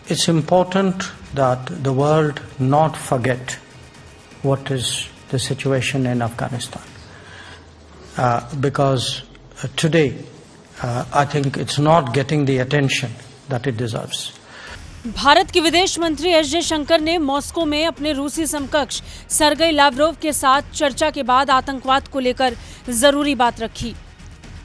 It's important that the world not forget what is the situation in Afghanistan, because today I think it's not getting the attention that it deserves. Bharat के विदेश मंत्री S Jaishankar ने Moscow में अपने रूसी समकक्ष Sergei Lavrov के साथ चर्चा के बाद आतंकवाद को लेकर जरूरी बात रखी।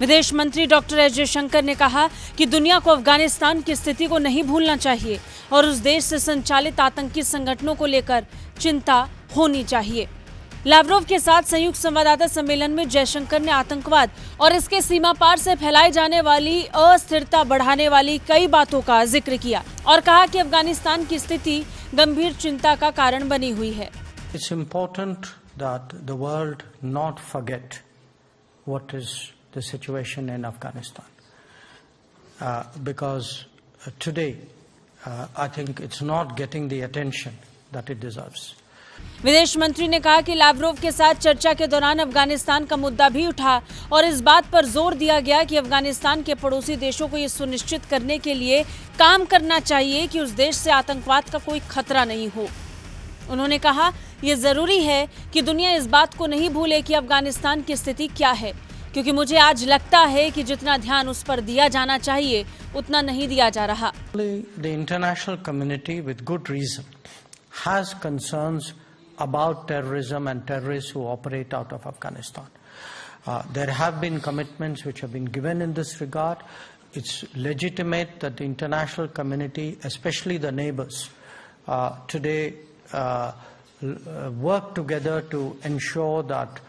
विदेश मंत्री डॉक्टर एस जयशंकर ने कहा कि दुनिया को अफगानिस्तान की स्थिति को नहीं भूलना चाहिए और उस देश से संचालित आतंकी संगठनों को लेकर चिंता होनी चाहिए। लावरोव के साथ संयुक्त संवाददाता सम्मेलन में जयशंकर ने आतंकवाद और इसके सीमा पार से फैलाई जाने वाली अस्थिरता बढ़ाने वाली कई बातों का जिक्र किया और कहा कि अफगानिस्तान की स्थिति गंभीर चिंता का कारण बनी हुई है। It's important that the world not forget what is the situation in Afghanistan, because today I think it's not getting the attention that it deserves. विदेश मंत्री ने कहा कि लावरोव के साथ चर्चा के दौरान अफगानिस्तान का मुद्दा भी उठा और इस बात पर जोर दिया गया कि अफगानिस्तान के पड़ोसी देशों को ये सुनिश्चित करने के लिए काम करना चाहिए कि उस देश से आतंकवाद का कोई खतरा नहीं हो। उन्होंने कहा यह जरूरी है कि दुनिया इस बात को नहीं भूले कि अफगानिस्तान की स्थिति क्या है, क्योंकि मुझे आज लगता है कि जितना ध्यान उस पर दिया जाना चाहिए उतना नहीं दिया जा रहा। The international community with good reason has concerns about terrorism and terrorists who operate out of Afghanistan. There have been commitments which have been given in this regard. It's legitimate that the international community, especially the neighbors, today work together to ensure that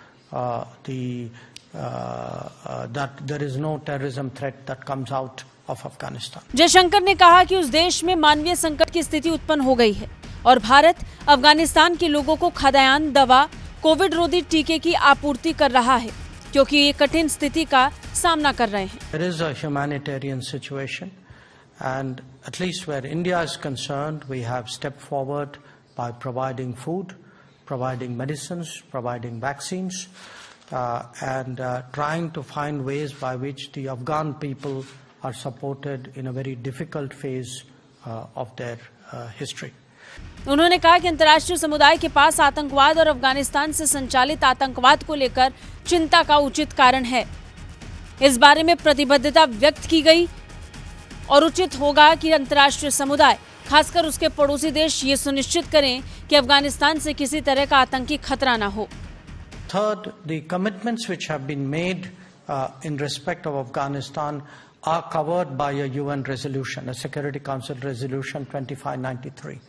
that there is no terrorism threat that comes out of Afghanistan. Jaishankar ने कहा कि उस देश में मानवीय संकट की स्थिति उत्पन्न हो गई है और भारत अफगानिस्तान के लोगों को खाद्यान्न, दवा, कोविड रोधी टीके की आपूर्ति कर रहा है क्योंकि ये कठिन स्थिति का सामना कर रहे हैं। There is a humanitarian situation, and at least where India is concerned, we have stepped forward by providing food, providing medicines, providing vaccines, and trying to find ways by which the Afghan people are supported in a very difficult phase of their history. उन्होंने कहा कि अंतर्राष्ट्रीय समुदाय के पास आतंकवाद और अफगानिस्तान से संचालित आतंकवाद को लेकर चिंता का उचित कारण है। इस बारे में प्रतिबद्धता व्यक्त की गई और उचित होगा कि अंतर्राष्ट्रीय समुदाय, खासकर उसके पड़ोसी देश, ये सुनिश्चित करें कि अफगानिस्तान से किसी तरह का आतंकी खतरा न हो। Third, the commitments which have been made in respect of Afghanistan are covered by a UN resolution, a Security Council resolution 2593.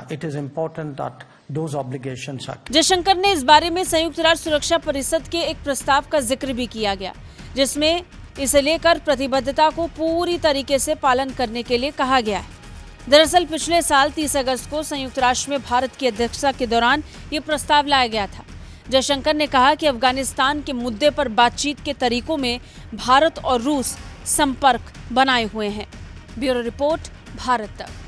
It is important that those obligations are. Jaishankar ने इस बारे में संयुक्त राष्ट्र सुरक्षा परिषद के एक प्रस्ताव का जिक्र भी किया गया, जिसमें इसे लेकर प्रतिबद्धता को पूरी तरीके से पालन करने के लिए कहा गया है। दरअसल पिछले साल 30 अगस्त को संयुक्त राष्ट्र में भारत की अध्यक्षता के दौरान ये प्रस्ताव लाया गया था। जयशंकर ने कहा कि अफगानिस्तान के मुद्दे पर बातचीत के तरीकों में भारत और रूस संपर्क बनाए हुए हैं। ब्यूरो रिपोर्ट, भारत तक।